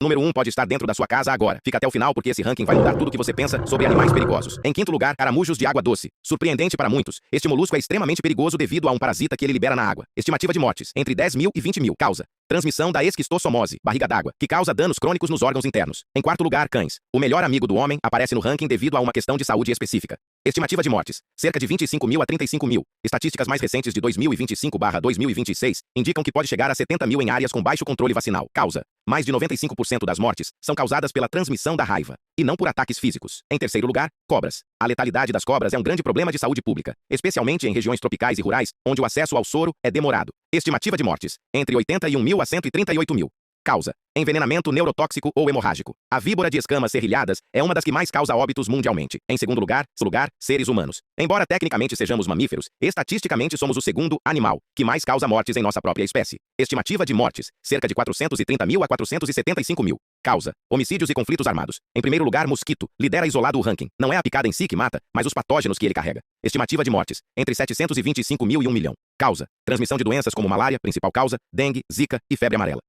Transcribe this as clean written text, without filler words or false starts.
Número 1 pode estar dentro da sua casa agora. Fica até o final porque esse ranking vai mudar tudo o que você pensa sobre animais perigosos. Em quinto lugar, caramujos de água doce. Surpreendente para muitos, este molusco é extremamente perigoso devido a um parasita que ele libera na água. Estimativa de mortes, entre 10 mil e 20 mil. Causa: transmissão da esquistossomose, barriga d'água, que causa danos crônicos nos órgãos internos. Em quarto lugar, cães. O melhor amigo do homem aparece no ranking devido a uma questão de saúde específica. Estimativa de mortes, cerca de 25 mil a 35 mil. Estatísticas mais recentes de 2025/2026 indicam que pode chegar a 70 mil em áreas com baixo controle vacinal. Causa: mais de 95% das mortes são causadas pela transmissão da raiva, e não por ataques físicos. Em terceiro lugar, cobras. A letalidade das cobras é um grande problema de saúde pública, especialmente em regiões tropicais e rurais, onde o acesso ao soro é demorado. Estimativa de mortes, entre 81 mil a 138 mil. Causa: envenenamento neurotóxico ou hemorrágico. A víbora de escamas serrilhadas é uma das que mais causa óbitos mundialmente. Em segundo lugar, seres humanos. Embora tecnicamente sejamos mamíferos, estatisticamente somos o segundo animal que mais causa mortes em nossa própria espécie. Estimativa de mortes, cerca de 430 mil a 475 mil. Causa: homicídios e conflitos armados. Em primeiro lugar, mosquito. Lidera isolado o ranking. Não é a picada em si que mata, mas os patógenos que ele carrega. Estimativa de mortes, entre 725 mil e 1 milhão. Causa: transmissão de doenças como malária, principal causa, dengue, zika e febre amarela.